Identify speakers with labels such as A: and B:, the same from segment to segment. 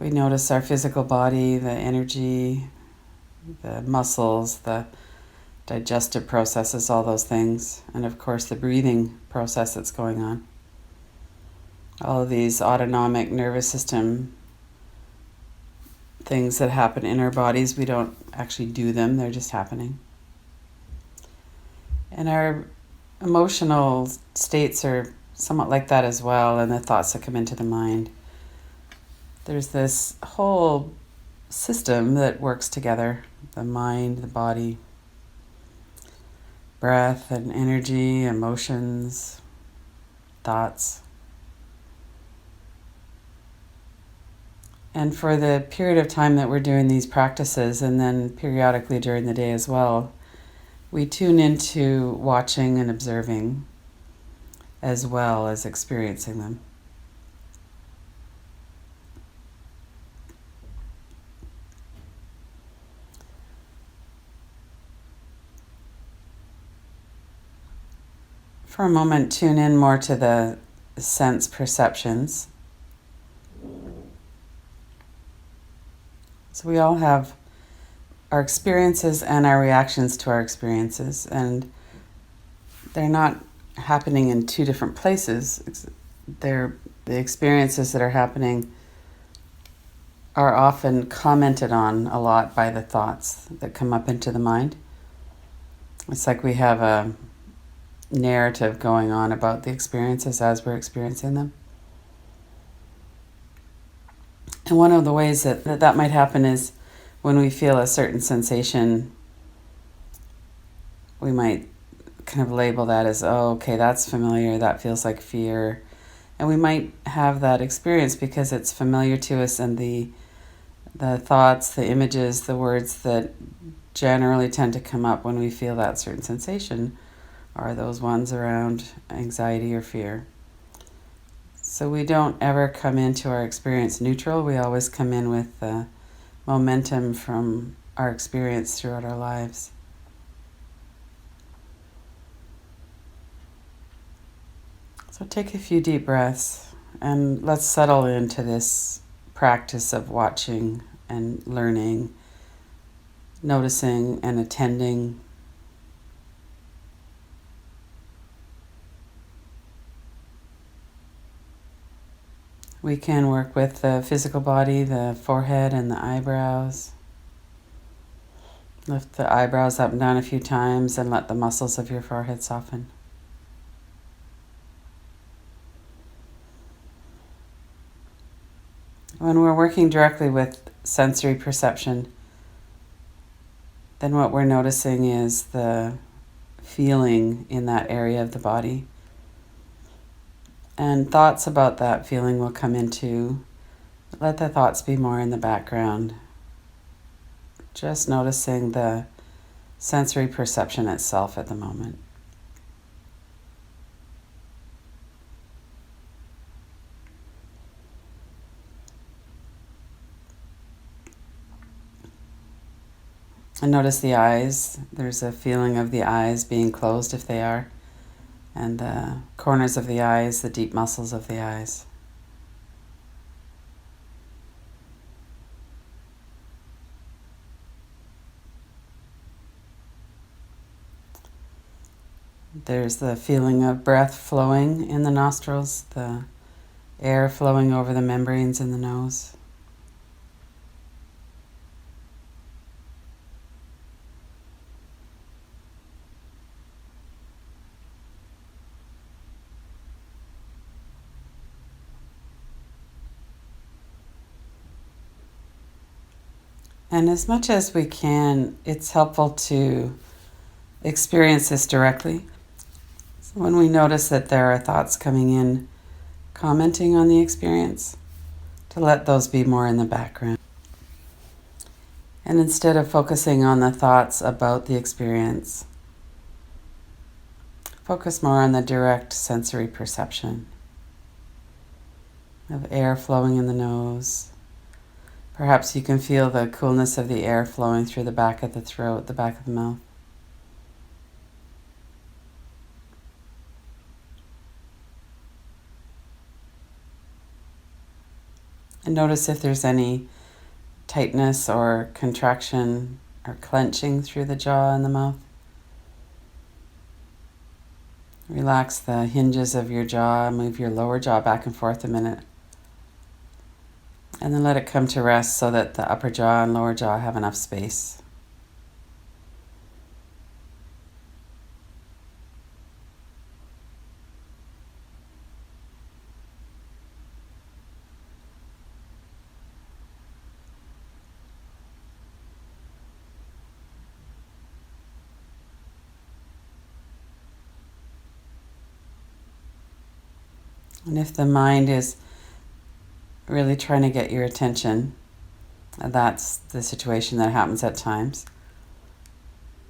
A: We notice our physical body, the energy, the muscles, the digestive processes, all those things, and of course the breathing process that's going on. All of these autonomic nervous system things that happen in our bodies, we don't actually do them, they're just happening. And our emotional states are somewhat like that as well, and the thoughts that come into the mind. There's this whole system that works together, the mind, the body, breath and energy, emotions, thoughts. And for the period of time that we're doing these practices, and then periodically during the day as well, we tune into watching and observing as well as experiencing them. For a moment, tune in more to the sense perceptions. So we all have our experiences and our reactions to our experiences, and they're not happening in two different places. They're the experiences that are happening are often commented on a lot by the thoughts that come up into the mind. It's like we have a narrative going on about the experiences as we're experiencing them. And one of the ways that might happen is when we feel a certain sensation, we might kind of label that as, oh, okay, that's familiar, that feels like fear. And we might have that experience because it's familiar to us, and the thoughts, the images, the words that generally tend to come up when we feel that certain sensation are those ones around anxiety or fear. So we don't ever come into our experience neutral. We always come in with the momentum from our experience throughout our lives. So take a few deep breaths and let's settle into this practice of watching and learning, noticing and attending. We can work with the physical body, the forehead and the eyebrows. Lift the eyebrows up and down a few times and let the muscles of your forehead soften. When we're working directly with sensory perception, then what we're noticing is the feeling in that area of the body. And thoughts about that feeling will come into, let the thoughts be more in the background. Just noticing the sensory perception itself at the moment. And notice the eyes. There's a feeling of the eyes being closed if they are, and the corners of the eyes, the deep muscles of the eyes. There's the feeling of breath flowing in the nostrils, the air flowing over the membranes in the nose. And as much as we can, it's helpful to experience this directly. So when we notice that there are thoughts coming in, commenting on the experience, to let those be more in the background. And instead of focusing on the thoughts about the experience, focus more on the direct sensory perception of air flowing in the nose. Perhaps you can feel the coolness of the air flowing through the back of the throat, the back of the mouth. And notice if there's any tightness or contraction or clenching through the jaw and the mouth. Relax the hinges of your jaw, move your lower jaw back and forth a minute. And then let it come to rest so that the upper jaw and lower jaw have enough space. And if the mind is really trying to get your attention, that's the situation that happens at times.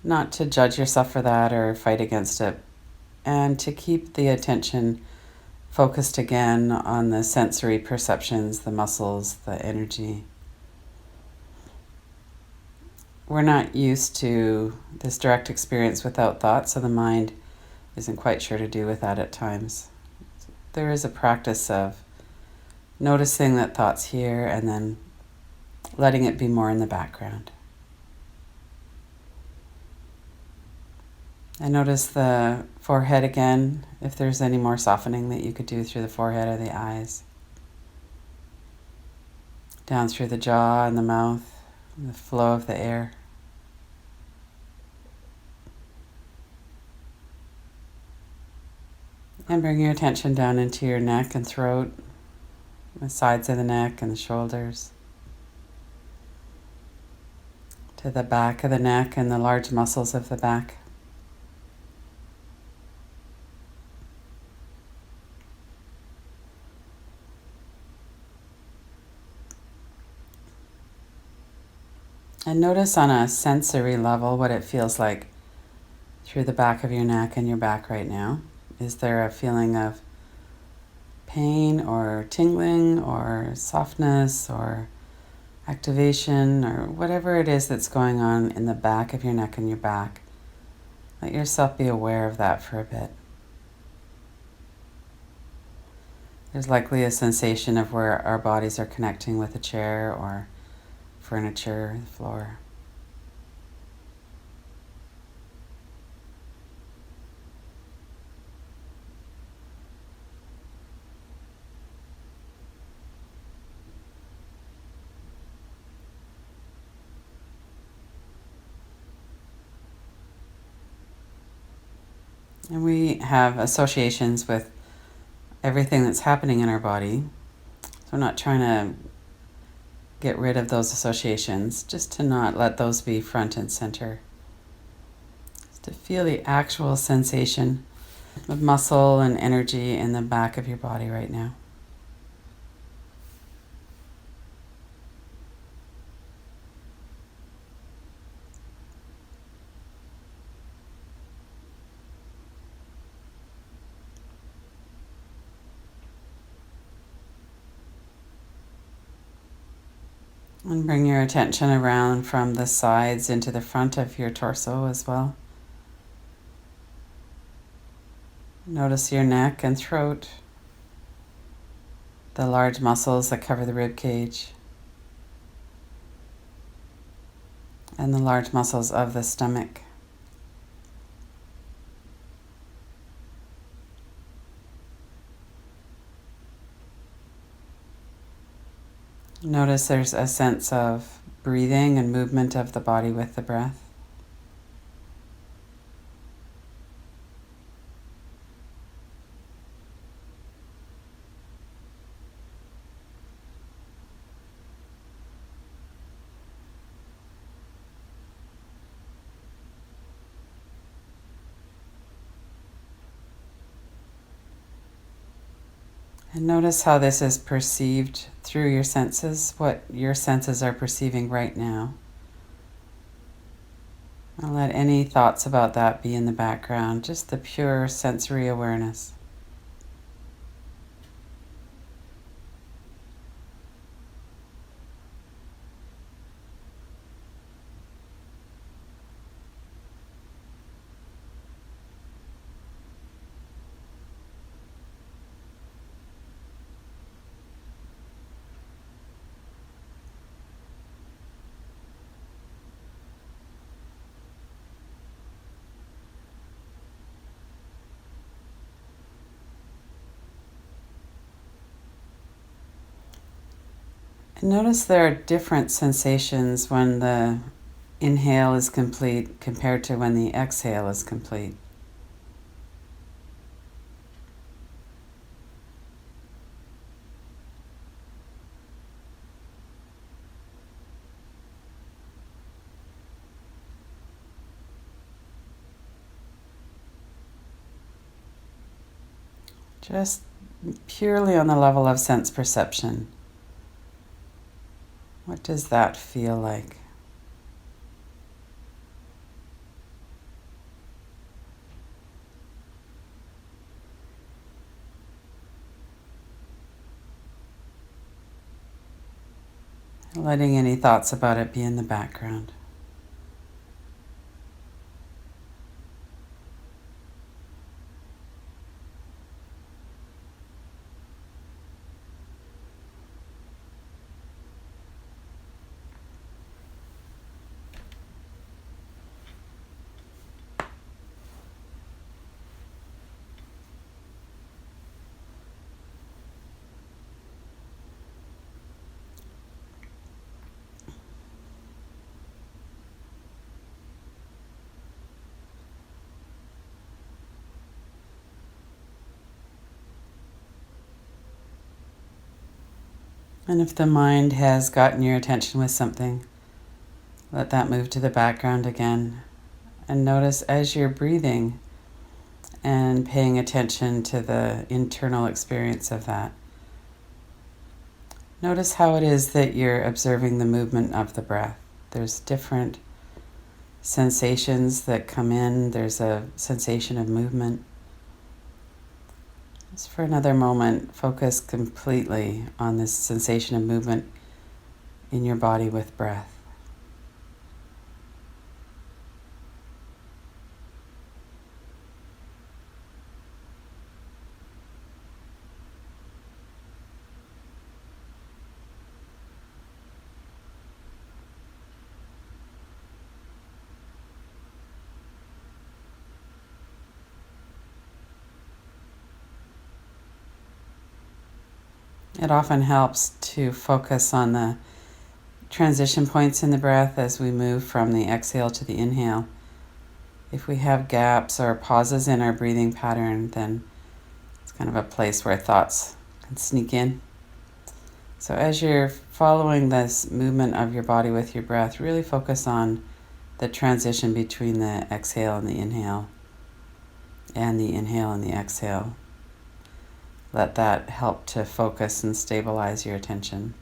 A: Not to judge yourself for that or fight against it, and to keep the attention focused again on the sensory perceptions, the muscles, the energy. We're not used to this direct experience without thought, so the mind isn't quite sure to do with that at times. There is a practice of noticing that thought's here and then letting it be more in the background. And notice the forehead again, if there's any more softening that you could do through the forehead or the eyes. Down through the jaw and the mouth, and the flow of the air. And bring your attention down into your neck and throat, the sides of the neck and the shoulders, to the back of the neck and the large muscles of the back. And notice on a sensory level what it feels like through the back of your neck and your back right now. Is there a feeling of pain or tingling or softness or activation or whatever it is that's going on in the back of your neck and your back? Let yourself be aware of that for a bit. There's likely a sensation of where our bodies are connecting with a chair or furniture, the floor. And we have associations with everything that's happening in our body. So we're not trying to get rid of those associations, just to not let those be front and center. Just to feel the actual sensation of muscle and energy in the back of your body right now. And bring your attention around from the sides into the front of your torso as well. Notice your neck and throat, the large muscles that cover the rib cage, and the large muscles of the stomach. Notice there's a sense of breathing and movement of the body with the breath. And notice how this is perceived through your senses, what your senses are perceiving right now. And let any thoughts about that be in the background, just the pure sensory awareness. And notice there are different sensations when the inhale is complete compared to when the exhale is complete. Just purely on the level of sense perception. What does that feel like? Letting any thoughts about it be in the background. And if the mind has gotten your attention with something, let that move to the background again. And notice as you're breathing and paying attention to the internal experience of that, notice how it is that you're observing the movement of the breath. There's different sensations that come in. There's a sensation of movement. Just for another moment, focus completely on this sensation of movement in your body with breath. It often helps to focus on the transition points in the breath as we move from the exhale to the inhale. If we have gaps or pauses in our breathing pattern, then it's kind of a place where thoughts can sneak in. So as you're following this movement of your body with your breath, really focus on the transition between the exhale and the inhale, and the inhale and the exhale. Let that help to focus and stabilize your attention.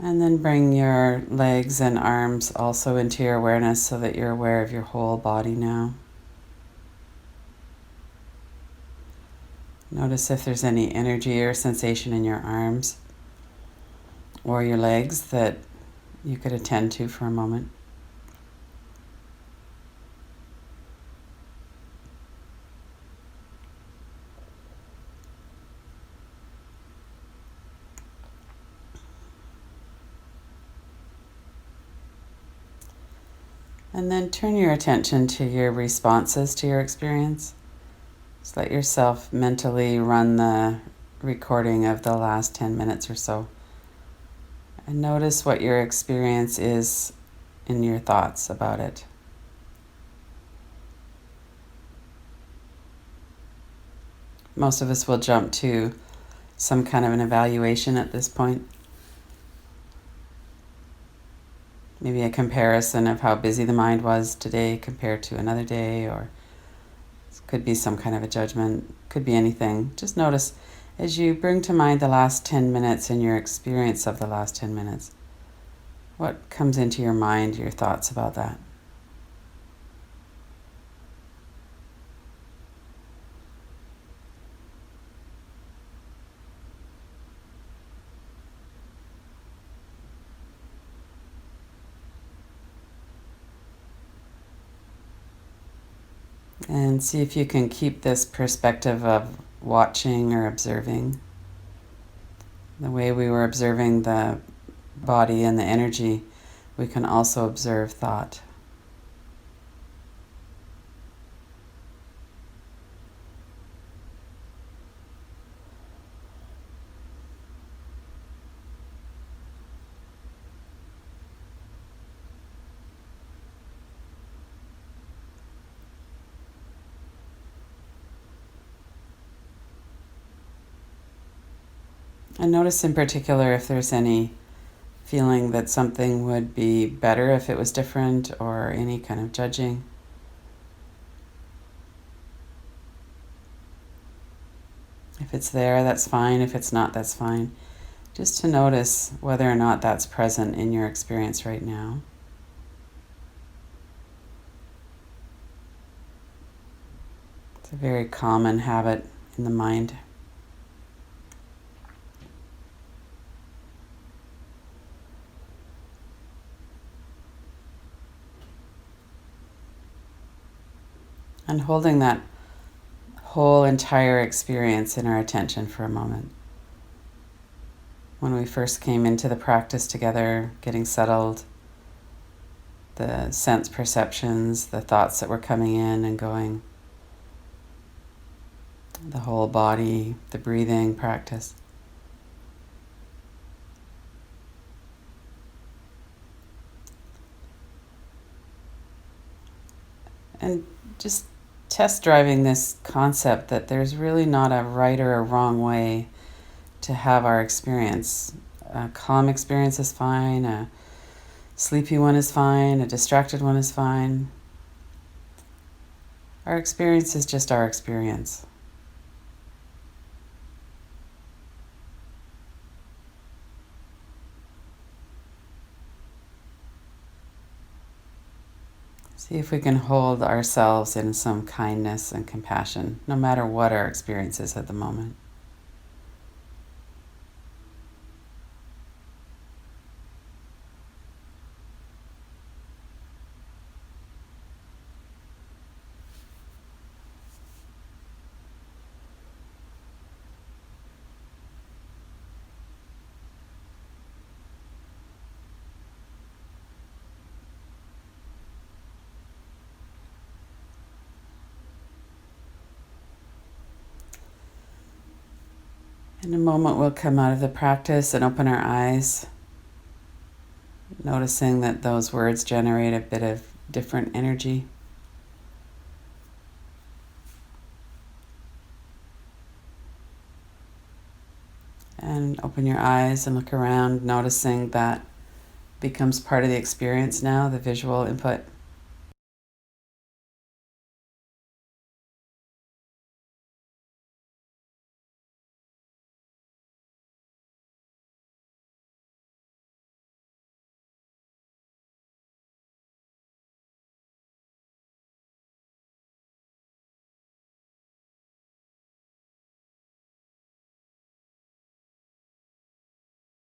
A: And then bring your legs and arms also into your awareness so that you're aware of your whole body now. Notice if there's any energy or sensation in your arms or your legs that you could attend to for a moment. And then turn your attention to your responses to your experience. Just let yourself mentally run the recording of the last 10 minutes or so. And notice what your experience is in your thoughts about it. Most of us will jump to some kind of an evaluation at this point. Maybe a comparison of how busy the mind was today compared to another day, or it could be some kind of a judgment, could be anything. Just notice as you bring to mind the last 10 minutes and your experience of the last 10 minutes, what comes into your mind, your thoughts about that? And see if you can keep this perspective of watching or observing. The way we were observing the body and the energy, we can also observe thought. And notice in particular if there's any feeling that something would be better if it was different, or any kind of judging. If it's there, that's fine. If it's not, that's fine. Just to notice whether or not that's present in your experience right now. It's a very common habit in the mind. And holding that whole entire experience in our attention for a moment. When we first came into the practice together, getting settled, the sense perceptions, the thoughts that were coming in and going, the whole body, the breathing practice. And just test driving this concept that there's really not a right or a wrong way to have our experience. A calm experience is fine, a sleepy one is fine, a distracted one is fine. Our experience is just our experience. See if we can hold ourselves in some kindness and compassion, no matter what our experience is at the moment. In a moment, we'll come out of the practice and open our eyes, noticing that those words generate a bit of different energy. And open your eyes and look around, noticing that becomes part of the experience now, the visual input.